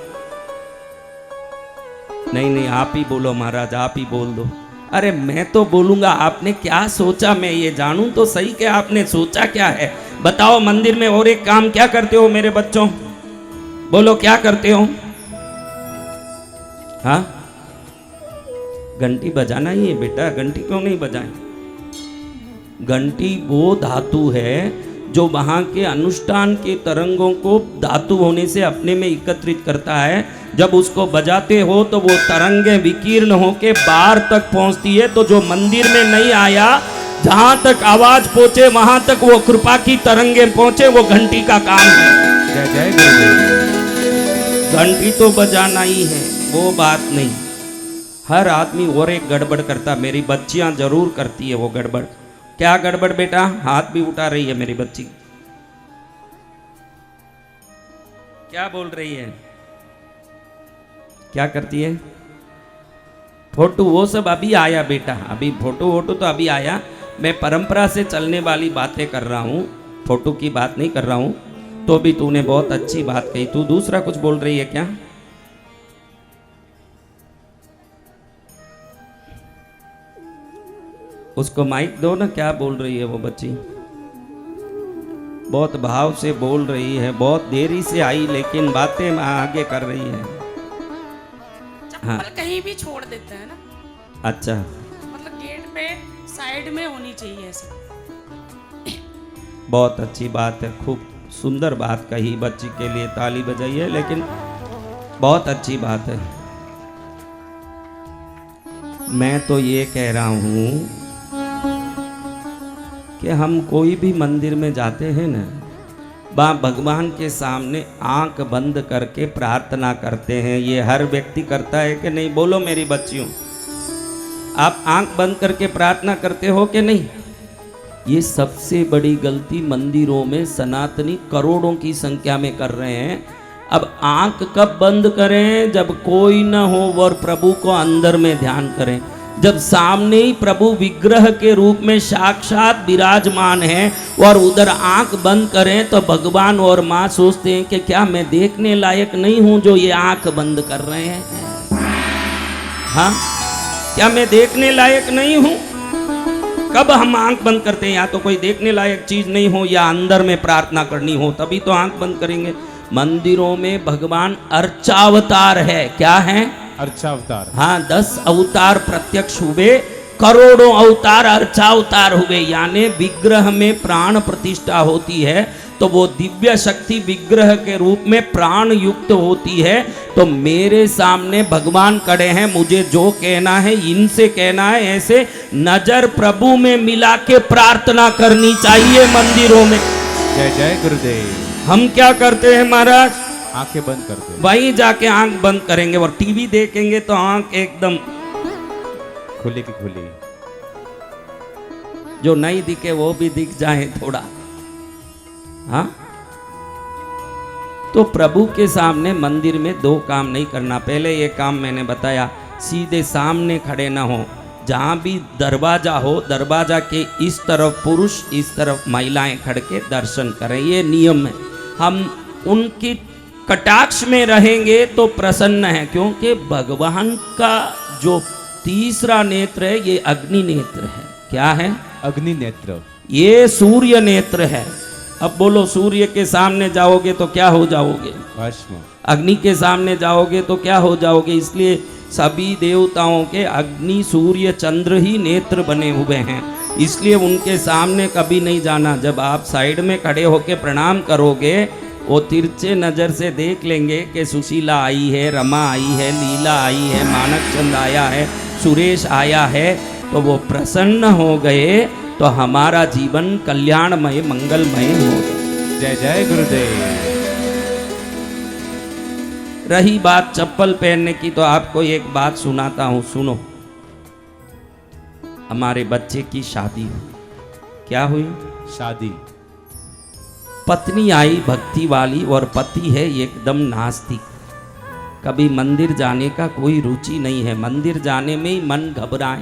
नहीं नहीं, आप ही बोलो महाराज, आप ही बोल दो। अरे मैं तो बोलूंगा, आपने क्या सोचा मैं ये जानूं तो सही कि आपने सोचा क्या है। बताओ मंदिर में और एक काम क्या करते हो मेरे बच्चों, बोलो क्या करते हो? हाँ, घंटी बजाना ही है बेटा, घंटी क्यों नहीं बजाएं? घंटी वो धातु है जो वहाँ के अनुष्ठान के तरंगों को धातु होने से अपने में एकत्रित करता है। जब उसको बजाते हो तो वो तरंगें विकीर्ण होके बाहर तक पहुँचती है। तो जो मंदिर में नहीं आया, जहाँ तक आवाज पहुँचे वहाँ तक वो कृपा की तरंगें पहुँचे, वो घंटी का काम है। जय जय गुरुदेव। घंटी तो बजाना ही है, वो बात नहीं। हर आदमी और एक गड़बड़ करता, मेरी बच्चियां जरूर करती है वो गड़बड़। क्या गड़बड़ बेटा? हाथ भी उठा रही है मेरी बच्ची, क्या बोल रही है, क्या करती है? फोटो वो सब अभी आया बेटा, अभी फोटो वोटो तो अभी आया। मैं परंपरा से चलने वाली बातें कर रहा हूँ, फोटो की बात नहीं कर रहा हूँ। तो भी तूने बहुत अच्छी बात कही। तू दूसरा कुछ बोल रही है क्या? उसको माइक दो ना, क्या बोल रही है वो बच्ची? बहुत भाव से बोल रही है, बहुत देरी से आई लेकिन बातें आगे कर रही है। हाँ, कहीं भी छोड़ देते हैं ना। अच्छा, मतलब गेट पे साइड में होनी चाहिए ऐसे। बहुत अच्छी बात है, खूब सुंदर बात कही, बच्ची के लिए ताली बजाइए। लेकिन बहुत अच्छी बात है। मैं तो ये कह रहा हूँ कि हम कोई भी मंदिर में जाते हैं ना, भगवान के सामने आंख बंद करके प्रार्थना करते हैं। ये हर व्यक्ति करता है कि नहीं? बोलो मेरी बच्चियों, आप आंख बंद करके प्रार्थना करते हो कि नहीं? ये सबसे बड़ी गलती मंदिरों में सनातनी करोड़ों की संख्या में कर रहे हैं। अब आंख कब बंद करें? जब कोई न हो और प्रभु को अंदर में ध्यान करें। जब सामने ही प्रभु विग्रह के रूप में साक्षात विराजमान है और उधर आंख बंद करें तो भगवान और माँ सोचते हैं कि क्या मैं देखने लायक नहीं हूं जो ये आंख बंद कर रहे हैं? हाँ, क्या मैं देखने लायक नहीं हूं? कब हम आंख बंद करते हैं? या तो कोई देखने लायक चीज नहीं हो या अंदर में प्रार्थना करनी हो, तभी तो आंख बंद करेंगे। मंदिरों में भगवान अर्चावतार है। क्या है? अर्चावतार। हाँ, 10 अवतार प्रत्यक्ष हुए, करोड़ों अवतार अर्चावतार हुए। यानी विग्रह में प्राण प्रतिष्ठा होती है तो वो दिव्य शक्ति विग्रह के रूप में प्राण युक्त होती है। तो मेरे सामने भगवान खड़े हैं, मुझे जो कहना है इनसे कहना है। ऐसे नजर प्रभु में मिला के प्रार्थना करनी चाहिए मंदिरों में। जय जय गुरुदेव। हम क्या करते हैं महाराज? आंखें बंद करते हैं। वहीं जाके आंख बंद करेंगे और टीवी देखेंगे तो आंख एकदम खुली की खुली। जो नहीं दिखे वो भी दिख जाए थोड़ा। हाँ, तो प्रभु के सामने मंदिर में 2 काम नहीं करना। पहले ये काम मैंने बताया, सीधे सामने खड़े ना हो। जहाँ भी दरवाजा हो, दरवाजा के इस तरफ पुरुष, इस तरफ महिलाएं खड़ के दर्शन करें, ये नियम है। हम उनकी कटाक्ष में रहेंगे तो प्रसन्न है, क्योंकि भगवान का जो तीसरा नेत्र है ये अग्नि नेत्र है। क्या है? अग्नि नेत्र। ये सूर्य नेत्र है। अब बोलो, सूर्य के सामने जाओगे तो क्या हो जाओगे? भस्म। अग्नि के सामने जाओगे तो क्या हो जाओगे? इसलिए सभी देवताओं के अग्नि, सूर्य, चंद्र ही नेत्र बने हुए हैं, इसलिए उनके सामने कभी नहीं जाना। जब आप साइड में खड़े होके प्रणाम करोगे, वो तिरछे नज़र से देख लेंगे कि सुशीला आई है, रमा आई है, लीला आई है, मानक चंद आया है, सुरेश आया है, तो वो प्रसन्न हो गए तो हमारा जीवन कल्याणमय, मंगलमय हो। जय जय गुरुदेव। रही बात चप्पल पहनने की, तो आपको एक बात सुनाता हूँ, सुनो। हमारे बच्चे की शादी हुई। क्या हुई? शादी। पत्नी आई भक्ति वाली और पति है एकदम नास्तिक। कभी मंदिर जाने का कोई रुचि नहीं है, मंदिर जाने में ही मन घबराए,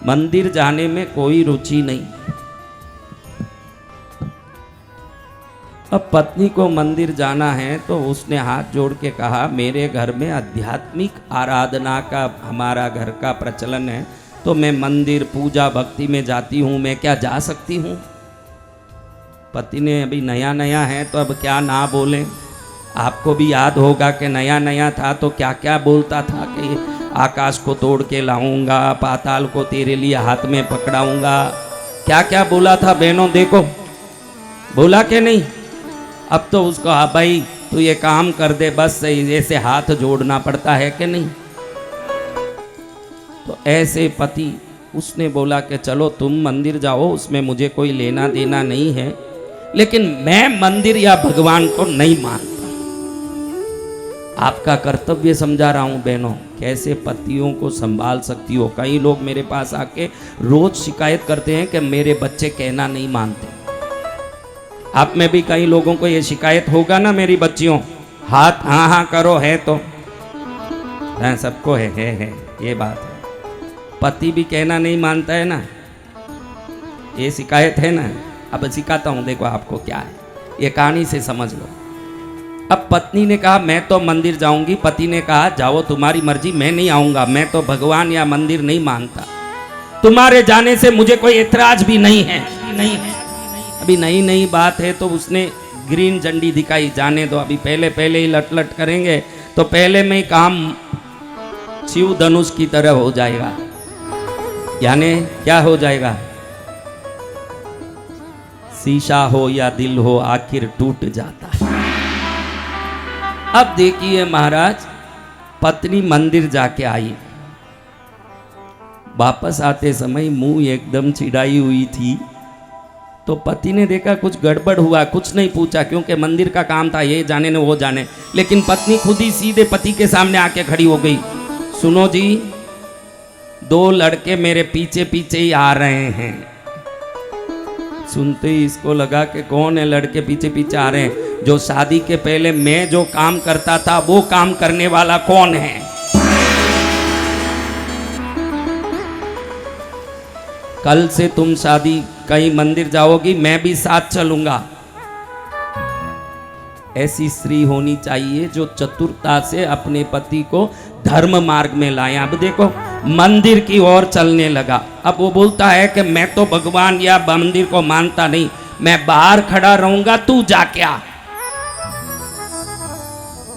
मंदिर जाने में कोई रुचि नहीं। अब पत्नी को मंदिर जाना है तो उसने हाथ जोड़ के कहा, मेरे घर में आध्यात्मिक आराधना का हमारा घर का प्रचलन है, तो मैं मंदिर पूजा भक्ति में जाती हूँ, मैं क्या जा सकती हूँ? पति ने अभी नया नया है तो अब क्या ना बोले। आपको भी याद होगा कि नया नया था तो क्या क्या बोलता था कि आकाश को तोड़ के लाऊंगा, पाताल को तेरे लिए हाथ में पकड़ाऊंगा, क्या क्या बोला था बहनों, देखो बोला कि नहीं? अब तो उसको हाँ भाई तू ये काम कर दे बस, ऐसे हाथ जोड़ना पड़ता है कि नहीं? तो ऐसे पति, उसने बोला कि चलो तुम मंदिर जाओ, उसमें मुझे कोई लेना देना नहीं है, लेकिन मैं मंदिर या भगवान को नहीं मानता। आपका कर्तव्य समझा रहा हूं बहनों, कैसे पतियों को संभाल सकती हो। कई लोग मेरे पास आके रोज शिकायत करते हैं कि मेरे बच्चे कहना नहीं मानते। आप में भी कई लोगों को ये शिकायत होगा ना, मेरी बच्चियों, हाथ हाँ हाँ करो, है तो हाँ, सबको है, ये बात है। पति भी कहना नहीं मानता है ना, ये शिकायत है ना। अब सिखाता हूँ, देखो आपको क्या है, ये कहानी से समझ लो। अब पत्नी ने कहा मैं तो मंदिर जाऊंगी, पति ने कहा जाओ तुम्हारी मर्जी, मैं नहीं आऊंगा, मैं तो भगवान या मंदिर नहीं मानता, तुम्हारे जाने से मुझे कोई एतराज भी नहीं है। अभी नई नई बात है तो उसने ग्रीन झंडी दिखाई, जाने दो, अभी पहले पहले ही लट लट करेंगे तो पहले में ही काम शिव धनुष की तरह हो जाएगा। यानी क्या हो जाएगा? शीशा हो या दिल हो आखिर टूट जाता है। अब देखिए महाराज, पत्नी मंदिर जाके आई, वापस आते समय मुंह एकदम चिढ़ाई हुई थी। तो पति ने देखा कुछ गड़बड़ हुआ, कुछ नहीं पूछा क्योंकि मंदिर का काम था, ये जाने न वो जाने। लेकिन पत्नी खुद ही सीधे पति के सामने आके खड़ी हो गई, सुनो जी, 2 लड़के मेरे पीछे पीछे ही आ रहे हैं। सुनते ही इसको लगा कि कौन है लड़के पीछे पीछे आ रहे हैं? जो शादी के पहले मैं जो काम करता था वो काम करने वाला कौन है? कल से तुम शादी कहीं मंदिर जाओगी, मैं भी साथ चलूंगा। ऐसी स्त्री होनी चाहिए जो चतुरता से अपने पति को धर्म मार्ग में लाए। अब देखो मंदिर की ओर चलने लगा। अब वो बोलता है कि मैं तो भगवान या मंदिर को मानता नहीं, मैं बाहर खड़ा रहूंगा, तू जाके आ।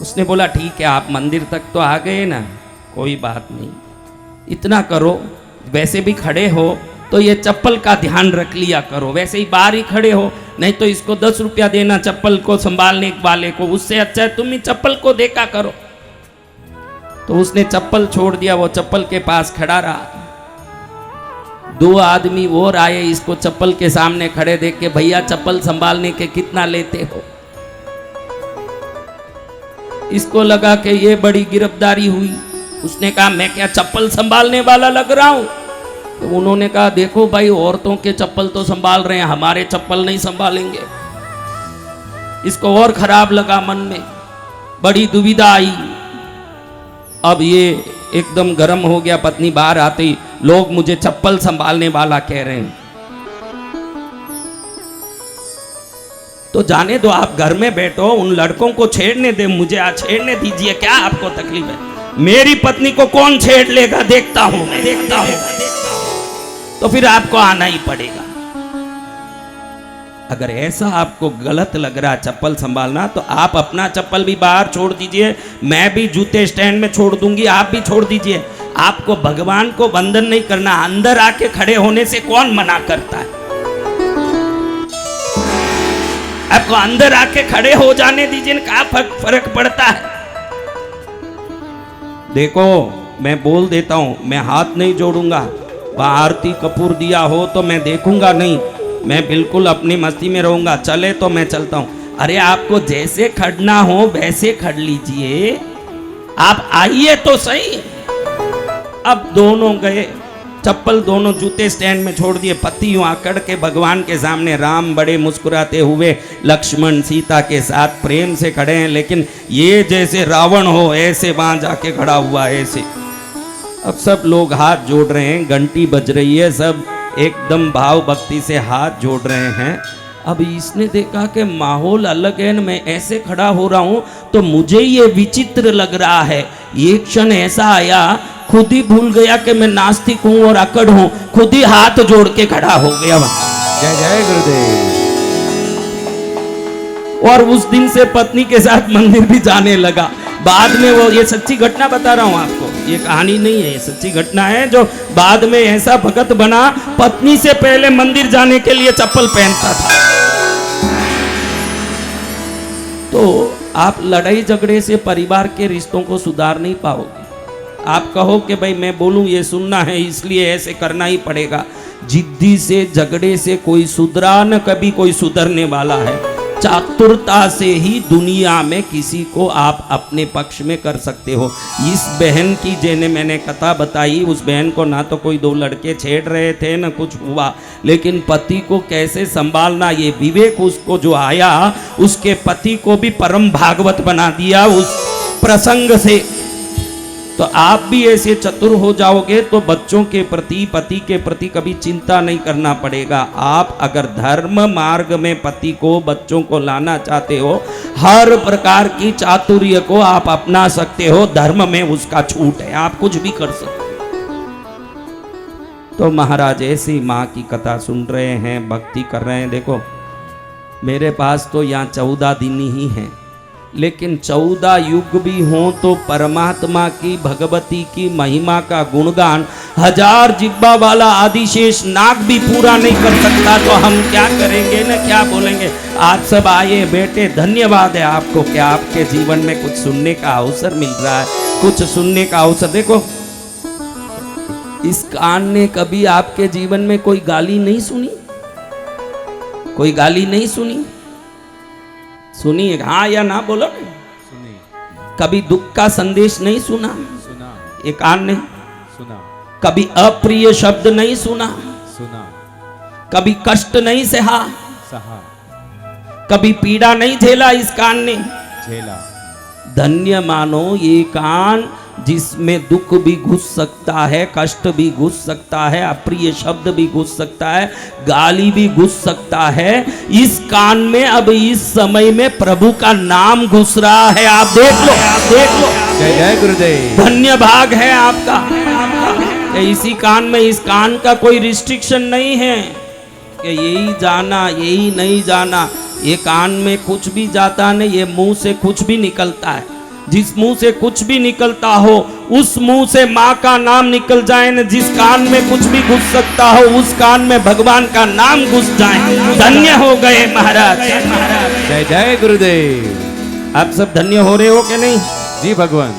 उसने बोला ठीक है, आप मंदिर तक तो आ गए ना, कोई बात नहीं, इतना करो, वैसे भी खड़े हो तो ये चप्पल का ध्यान रख लिया करो, वैसे ही बाहर ही खड़े हो, नहीं तो इसको 10 रुपया देना चप्पल को संभालने वाले को, उससे अच्छा है तुम ही चप्पल को देखा करो। तो उसने चप्पल छोड़ दिया, वो चप्पल के पास खड़ा रहा। 2 आदमी और आए, इसको चप्पल के सामने खड़े देख के, भैया चप्पल संभालने के कितना लेते हो? इसको लगा कि ये बड़ी गिरफ्तारी हुई। उसने कहा मैं क्या चप्पल संभालने वाला लग रहा हूं? तो उन्होंने कहा देखो भाई, औरतों के चप्पल तो संभाल रहे हैं, हमारे चप्पल नहीं संभालेंगे। इसको और खराब लगा मन में, बड़ी दुविधा आई। अब ये एकदम गर्म हो गया। पत्नी बाहर आते ही, लोग मुझे चप्पल संभालने वाला कह रहे हैं। तो जाने दो, आप घर में बैठो, उन लड़कों को छेड़ने दे, मुझे आज छेड़ने दीजिए, क्या आपको तकलीफ है? मेरी पत्नी को कौन छेड़ लेगा, देखता हूं मैं, देखता हूं। तो फिर आपको आना ही पड़ेगा। अगर ऐसा आपको गलत लग रहा है चप्पल संभालना, तो आप अपना चप्पल भी बाहर छोड़ दीजिए, मैं भी जूते स्टैंड में छोड़ दूंगी, आप भी छोड़ दीजिए। आपको भगवान को वंदन नहीं करना, अंदर आके खड़े होने से कौन मना करता है? आपको अंदर आके खड़े हो जाने दीजिए, क्या फर्क पड़ता है? देखो मैं बोल देता हूं, मैं हाथ नहीं जोड़ूंगा। वहां आरती कपूर दिया हो तो मैं देखूंगा नहीं, मैं बिल्कुल अपनी मस्ती में रहूंगा। चले तो मैं चलता हूं। अरे आपको जैसे खड़ना हो वैसे खड़ लीजिए, आप आइए तो सही। अब दोनों गए, चप्पल दोनों जूते स्टैंड में छोड़ दिए, पति यूं आकड़ के भगवान के सामने, राम बड़े मुस्कुराते हुए लक्ष्मण सीता के साथ प्रेम से खड़े हैं, लेकिन ये जैसे रावण हो ऐसे वहां जाके खड़ा हुआ ऐसे। अब सब लोग हाथ जोड़ रहे हैं, घंटी बज रही है, सब एकदम भाव भक्ति से हाथ जोड़ रहे हैं। अब इसने देखा कि माहौल अलग है, मैं ऐसे खड़ा हो रहा हूं तो मुझे ये विचित्र लग रहा है। ये क्षण ऐसा आया, खुद ही भूल गया कि मैं नास्तिक हूं और अकड़ हूं, खुद ही हाथ जोड़ के खड़ा हो गया वहां। जय जय गुरुदेव। और उस दिन से पत्नी के साथ मंदिर भी जाने लगा। बाद में वो, ये सच्ची घटना बता रहा हूं आपको, ये कहानी नहीं है, ये सच्ची घटना है, जो बाद में ऐसा भगत बना, पत्नी से पहले मंदिर जाने के लिए चप्पल पहनता था। तो आप लड़ाई झगड़े से परिवार के रिश्तों को सुधार नहीं पाओगे। आप कहो कि भाई मैं बोलूं ये सुनना है इसलिए ऐसे करना ही पड़ेगा। जिद्दी से झगड़े से कोई सुधरा न कभी कोई सुधरने वाला है। चातुरता से ही दुनिया में किसी को आप अपने पक्ष में कर सकते हो। इस बहन की जेने मैंने कथा बताई, उस बहन को ना तो कोई दो लड़के छेड़ रहे थे ना कुछ हुआ, लेकिन पति को कैसे संभालना ये विवेक उसको जो आया, उसके पति को भी परम भागवत बना दिया उस प्रसंग से। तो आप भी ऐसे चतुर हो जाओगे तो बच्चों के प्रति, पति के प्रति कभी चिंता नहीं करना पड़ेगा। आप अगर धर्म मार्ग में पति को, बच्चों को लाना चाहते हो, हर प्रकार की चातुर्य को आप अपना सकते हो, धर्म में उसका छूट है, आप कुछ भी कर सकते हो। तो महाराज ऐसी माँ की कथा सुन रहे हैं, भक्ति कर रहे हैं। देखो मेरे पास तो यहाँ 14 दिन ही हैं, लेकिन 14 युग भी हों तो परमात्मा की, भगवती की महिमा का गुणगान 1000 जिब्बा वाला आदिशेष नाग भी पूरा नहीं कर सकता, तो हम क्या करेंगे ना, क्या बोलेंगे। आप सब आए बेटे, धन्यवाद है आपको कि आपके जीवन में कुछ सुनने का अवसर मिल रहा है, कुछ सुनने का अवसर। देखो इस कान ने कभी आपके जीवन में कोई गाली नहीं सुनी, कोई गाली नहीं सुनी, सुनी हाँ या ना बोलो। सुनी। कभी दुख का संदेश नहीं सुना, सुना। ये कान ने सुना। कभी अप्रिय शब्द नहीं सुना, सुना। कभी कष्ट नहीं सहा, सहा। कभी पीड़ा नहीं झेला इस कान ने। झेला। धन्य मानो ये कान जिसमें दुख भी घुस सकता है, कष्ट भी घुस सकता है, अप्रिय शब्द भी घुस सकता है, गाली भी घुस सकता है। इस कान में अब इस समय में प्रभु का नाम घुस रहा है। आप देख लो, देख लो। जय जय गुरुदेव। धन्य भाग है आपका। इसी कान में, इस कान का कोई रिस्ट्रिक्शन नहीं है कि यही जाना यही नहीं जाना। ये कान में कुछ भी जाता नहीं, ये मुंह से कुछ भी निकलता है। जिस मुंह से कुछ भी निकलता हो उस मुंह से माँ का नाम निकल जाए न। जिस कान में कुछ भी घुस सकता हो उस कान में भगवान का नाम घुस जाए। धन्य हो गए महाराज। जय जय गुरुदेव। आप सब धन्य हो रहे हो कि नहीं? जी भगवान।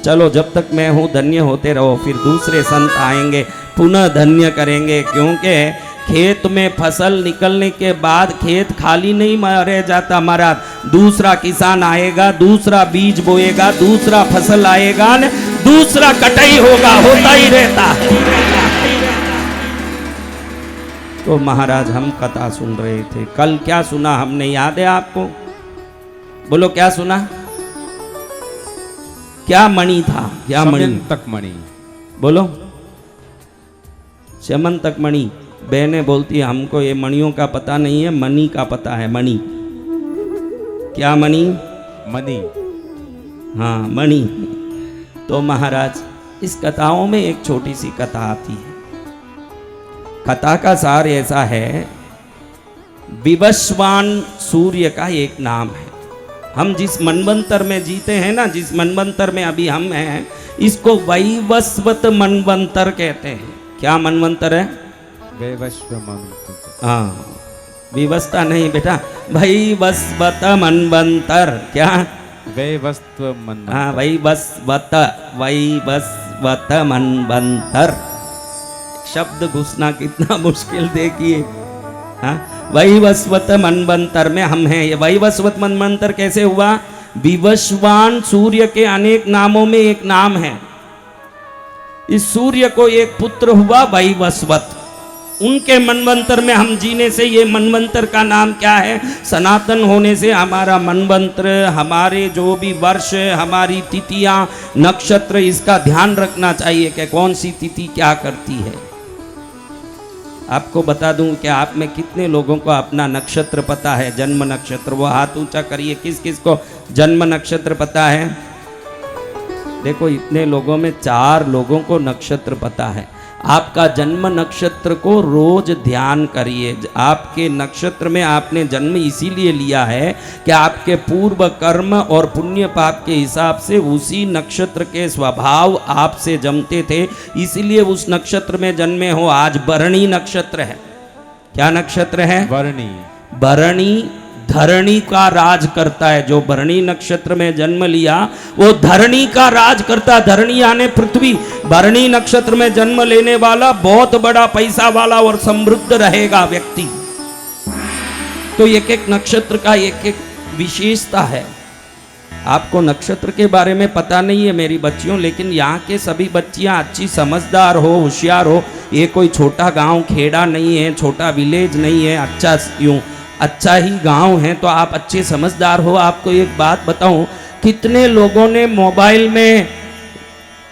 चलो जब तक मैं हूँ धन्य होते रहो, फिर दूसरे संत आएंगे पुनः धन्य करेंगे। क्योंकि खेत में फसल निकलने के बाद खेत खाली नहीं रह जाता महाराज। दूसरा किसान आएगा, दूसरा बीज बोएगा, दूसरा फसल आएगा न, दूसरा कटाई होगा, होता ही रहता है। तो महाराज हम कथा सुन रहे थे, कल क्या सुना हमने याद है आपको? बोलो क्या सुना? क्या मणि था? क्या मणि? तक मणि। बोलो शमंतक मणि। बहनें बोलती है हमको ये मणियों का पता नहीं है, मणि का पता है। मणि क्या? मणि। मणि। हाँ मणि। तो महाराज इस कथाओं में एक छोटी सी कथा आती है। कथा का सार ऐसा है, विवस्वान सूर्य का एक नाम है। हम जिस मनवंतर में जीते हैं ना, जिस मनवंतर में अभी हम हैं, इसको वैवस्वत मनवंतर कहते हैं। क्या मनवंतर है? हाँ विवस्ता नहीं बेटा, वैवस्वत मनवंतर। क्या? वैवस्व मनवंतर। हाँ वैवस्वत मनवंतर। शब्द घुसना कितना मुश्किल देखिए। हाँ वैवस्वत मनवंतर में हम हैं। ये वैवस्वत मनवंतर कैसे हुआ? विवस्वान सूर्य के अनेक नामों में एक नाम है। इस सूर्य को एक पुत्र हुआ वैवस्वत। उनके मनवंतर में हम जीने से, ये मनवंतर का नाम क्या है? सनातन होने से हमारा मनवंतर, हमारे जो भी वर्ष, हमारी तिथियां, नक्षत्र, इसका ध्यान रखना चाहिए कि कौन सी तिथि क्या करती है। आपको बता दूं कि आप में कितने लोगों को अपना नक्षत्र पता है, जन्म नक्षत्र? वो हाथ ऊंचा करिए, किस किस को जन्म नक्षत्र पता है? देखो, इतने लोगों में 4 लोगों को नक्षत्र पता है। आपका जन्म नक्षत्र को रोज ध्यान करिए। आपके नक्षत्र में आपने जन्म इसीलिए लिया है कि आपके पूर्व कर्म और पुण्य पाप के हिसाब से उसी नक्षत्र के स्वभाव आपसे जमते थे, इसीलिए उस नक्षत्र में जन्मे हो। आज भरणी नक्षत्र है। क्या नक्षत्र है? वर्णी। भरणी धरणी का राज करता है। जो भरणी नक्षत्र में जन्म लिया वो धरणी का राज करता। धरणी यानी पृथ्वी। भरणी नक्षत्र में जन्म लेने वाला बहुत बड़ा पैसा वाला और समृद्ध रहेगा व्यक्ति। तो एक एक नक्षत्र का एक एक विशेषता है। आपको नक्षत्र के बारे में पता नहीं है मेरी बच्चियों, लेकिन यहाँ के सभी बच्चियाँ अच्छी समझदार हो, होशियार हो। ये कोई छोटा गांव खेड़ा नहीं है, छोटा विलेज नहीं है, अच्छा ही गांव है, तो आप अच्छे समझदार हो। आपको एक बात बताऊं, कितने लोगों ने मोबाइल में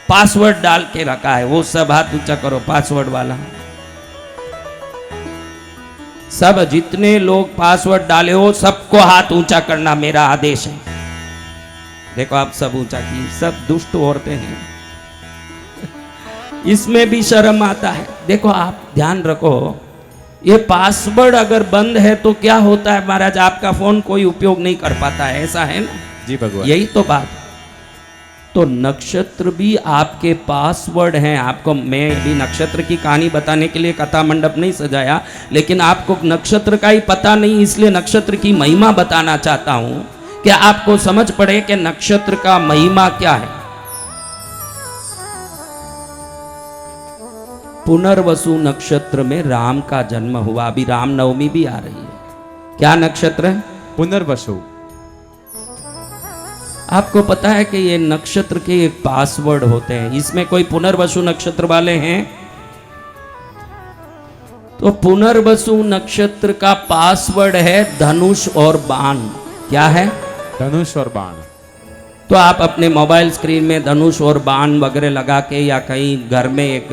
पासवर्ड डाल के रखा है? वो सब हाथ ऊंचा करो, पासवर्ड वाला। सब जितने लोग पासवर्ड डाले हो सबको हाथ ऊंचा करना मेरा आदेश है। देखो, आप सब ऊंचा किए, सब दुष्ट औरतें हैं। इसमें भी शर्म आता है। देखो, आप ध्यान रखो, ये पासवर्ड अगर बंद है तो क्या होता है महाराज? आपका फोन कोई उपयोग नहीं कर पाता है, ऐसा है ना? जी भगवान। यही तो बात। तो नक्षत्र भी आपके पासवर्ड हैं। आपको मैं भी नक्षत्र की कहानी बताने के लिए कथा मंडप नहीं सजाया, लेकिन आपको नक्षत्र का ही पता नहीं, इसलिए नक्षत्र की महिमा बताना चाहता हूं कि आपको समझ पड़े कि नक्षत्र का महिमा क्या है। पुनर्वसु नक्षत्र में राम का जन्म हुआ। अभी रामनवमी भी आ रही है। क्या नक्षत्र है? पुनर्वसु। आपको पता है कि ये नक्षत्र के एक पासवर्ड होते हैं। इसमें कोई पुनर्वसु नक्षत्र वाले हैं? तो पुनर्वसु नक्षत्र का पासवर्ड है धनुष और बाण। क्या है? धनुष और बाण। तो आप अपने मोबाइल स्क्रीन में धनुष और बाण वगैरह लगा के, या कहीं घर में एक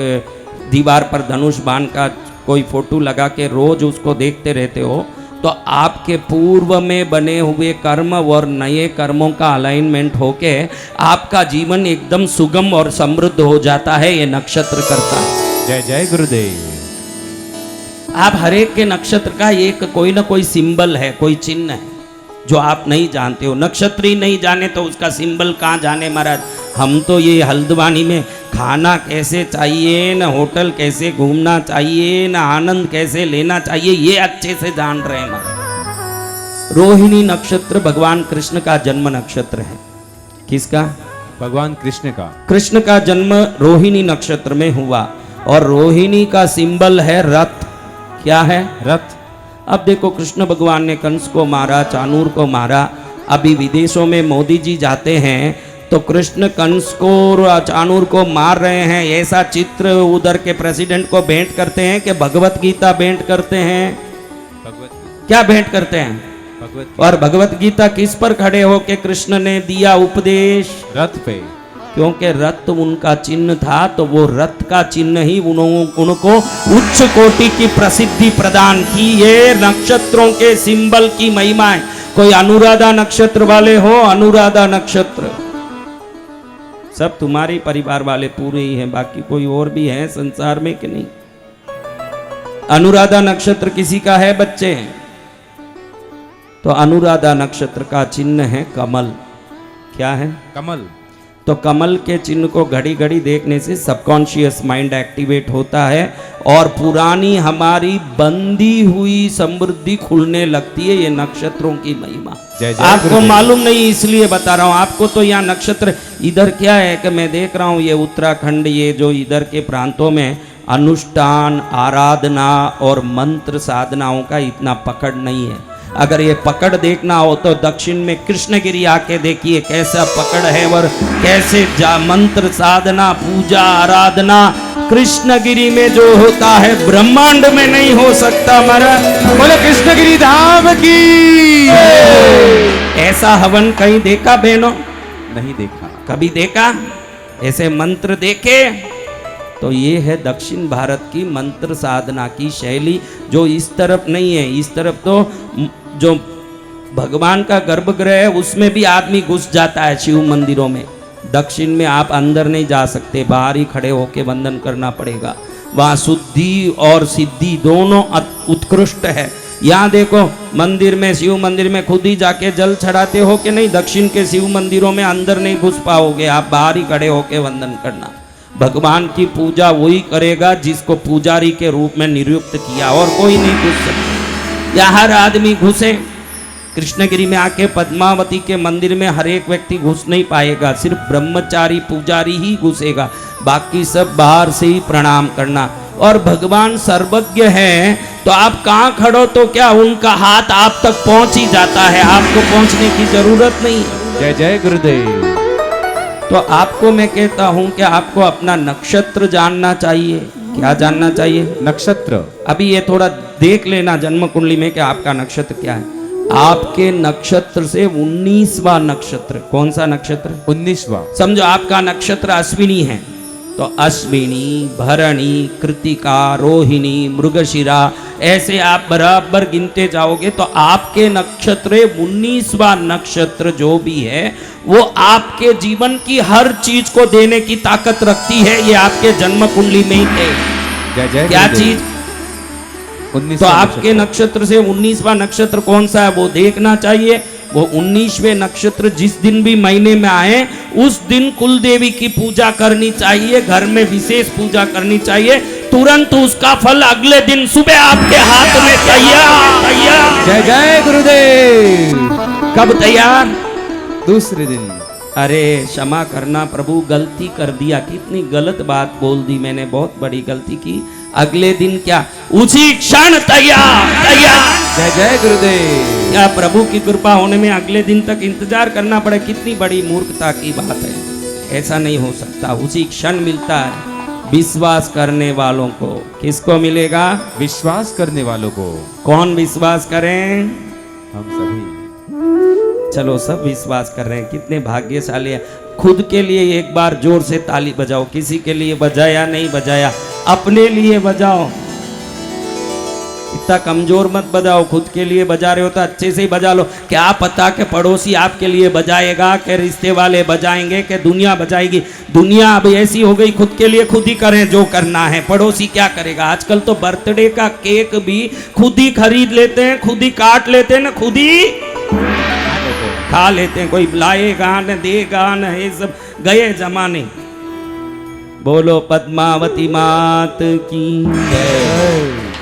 दीवार पर धनुष बाण का कोई फोटो लगा के रोज उसको देखते रहते हो, तो आपके पूर्व में बने हुए कर्म और नए कर्मों का अलाइनमेंट होके आपका जीवन एकदम सुगम और समृद्ध हो जाता है। ये नक्षत्र करता है। जय जय गुरुदेव। आप हरेक के नक्षत्र का एक कोई ना कोई सिंबल है, कोई चिन्ह है जो आप नहीं जानते हो। नक्षत्र ही नहीं जाने तो उसका सिंबल कहाँ जाने महाराज? हम तो ये हल्द्वानी में खाना कैसे चाहिए, न होटल कैसे घूमना चाहिए, न आनंद कैसे लेना चाहिए, ये अच्छे से जान रहे हैं महाराज। रोहिणी नक्षत्र भगवान कृष्ण का जन्म नक्षत्र है। किसका? भगवान कृष्ण का। कृष्ण का जन्म रोहिणी नक्षत्र में हुआ और रोहिणी का सिंबल है रथ। क्या है? रथ। अब देखो, कृष्ण भगवान ने कंस को मारा, चाणूर को मारा। अभी विदेशों में मोदी जी जाते हैं तो कृष्ण कंस को और चाणूर को मार रहे हैं, ऐसा चित्र उधर के प्रेसिडेंट को भेंट करते हैं कि भगवत गीता भेंट करते हैं। क्या भेंट करते हैं? और भगवत गीता किस पर खड़े हो के कृष्ण ने दिया उपदेश? रथ पे। क्योंकि रथ उनका चिन्ह था, तो वो रथ का चिन्ह ही उनको उच्च कोटि की प्रसिद्धि प्रदान की। ये नक्षत्रों के सिंबल की महिमा है। कोई अनुराधा नक्षत्र वाले हो? अनुराधा नक्षत्र सब तुम्हारे परिवार वाले पूरे ही हैं, बाकी कोई और भी है संसार में कि नहीं? अनुराधा नक्षत्र किसी का है बच्चे? तो अनुराधा नक्षत्र का चिन्ह है कमल। क्या है? कमल। तो कमल के चिन्ह को घड़ी घड़ी देखने से सबकॉन्शियस माइंड एक्टिवेट होता है और पुरानी हमारी बंदी हुई समृद्धि खुलने लगती है। ये नक्षत्रों की महिमा आपको मालूम नहीं, इसलिए बता रहा हूं आपको। तो यहाँ नक्षत्र इधर क्या है कि मैं देख रहा हूं ये उत्तराखंड, ये जो इधर के प्रांतों में अनुष्ठान, आराधना और मंत्र साधनाओं का इतना पकड़ नहीं है। अगर ये पकड़ देखना हो तो दक्षिण में कृष्णगिरी आके देखिए कैसा पकड़ है और कैसे मंत्र साधना पूजा आराधना कृष्णगिरी में जो होता है ब्रह्मांड में नहीं हो सकता। महाराज बोले कृष्णगिरी धाम की। ऐसा हवन कहीं देखा बहनों? नहीं देखा। कभी देखा ऐसे मंत्र देखे? तो ये है दक्षिण भारत की मंत्र साधना की शैली, जो इस तरफ नहीं है। इस तरफ तो जो भगवान का गर्भगृह है उसमें भी आदमी घुस जाता है शिव मंदिरों में। दक्षिण में आप अंदर नहीं जा सकते, बाहर ही खड़े होके वंदन करना पड़ेगा। वहाँ शुद्धि और सिद्धि दोनों उत्कृष्ट है। यहाँ देखो मंदिर में, शिव मंदिर में खुद ही जाके जल चढ़ाते हो कि नहीं? दक्षिण के शिव मंदिरों में अंदर नहीं घुस पाओगे, आप बाहर ही खड़े होके वंदन करना। भगवान की पूजा वही करेगा जिसको पुजारी के रूप में नियुक्त किया, और कोई नहीं घुस सकता। या हर आदमी घुसे कृष्णगिरी में आके पद्मावती के मंदिर में हर एक व्यक्ति घुस नहीं पाएगा, सिर्फ ब्रह्मचारी पुजारी ही घुसेगा, बाकी सब बाहर से ही प्रणाम करना। और भगवान सर्वज्ञ है तो आप कहाँ खड़ो तो क्या उनका हाथ आप तक पहुंच ही जाता है, आपको पहुंचने की जरूरत नहीं। जय जय गुरुदेव। तो आपको मैं कहता हूं कि आपको अपना नक्षत्र जानना चाहिए। क्या जानना चाहिए? नक्षत्र। अभी ये थोड़ा देख लेना जन्म कुंडली में कि आपका नक्षत्र क्या है। आपके नक्षत्र से 19वां नक्षत्र, कौन सा नक्षत्र? 19वां। समझो आपका नक्षत्र अश्विनी है तो अश्विनी, भरणी, कृतिका, रोहिणी, मृगशिरा, ऐसे आप बराबर गिनते जाओगे तो आपके नक्षत्र 19वां नक्षत्र जो भी है वो आपके जीवन की हर चीज को देने की ताकत रखती है। ये आपके जन्म कुंडली में ही है। जय जय क्या गुरुदेव। चीज? 19वां तो आपके नक्षत्र से 19वां नक्षत्र कौन सा है वो देखना चाहिए। वो 19वें नक्षत्र जिस दिन भी महीने में आए उस दिन कुल देवी की पूजा करनी चाहिए, घर में विशेष पूजा करनी चाहिए, तुरंत उसका फल अगले दिन सुबह आपके हाथ में तैयार। जय जय गुरुदेव। कब तैयार? दूसरे दिन। अरे क्षमा करना प्रभु, गलती कर दिया, कितनी गलत बात बोल दी मैंने, बहुत बड़ी गलती की। अगले दिन क्या, उसी क्षण तैयार। जय जय गुरुदेव। क्या प्रभु की कृपा होने में अगले दिन तक इंतजार करना पड़े? कितनी बड़ी मूर्खता की बात है, ऐसा नहीं हो सकता। उसी क्षण मिलता है विश्वास करने वालों को। किसको मिलेगा? विश्वास करने वालों को। कौन विश्वास करें? हम सभी। चलो सब विश्वास कर रहे हैं, कितने भाग्यशाली है। खुद के लिए एक बार जोर से ताली बजाओ, किसी के लिए बजाया नहीं बजाया, अपने लिए बजाओ। इतना कमजोर मत बजाओ, खुद के लिए बजा रहे हो तो अच्छे से ही बजा लो। क्या पता कि पड़ोसी आपके लिए बजाएगा, कि रिश्ते वाले बजाएंगे, कि दुनिया बजाएगी। दुनिया अब ऐसी हो गई, खुद के लिए खुद ही करें जो करना है, पड़ोसी क्या करेगा। आजकल तो बर्थडे का केक भी खुद ही खरीद लेते हैं, खुद ही काट लेते हैं ना, खुद ही खा लेते हैं। कोई लाएगा न देगा न, ये सब गए जमाने। बोलो पद्मावती मात की जय।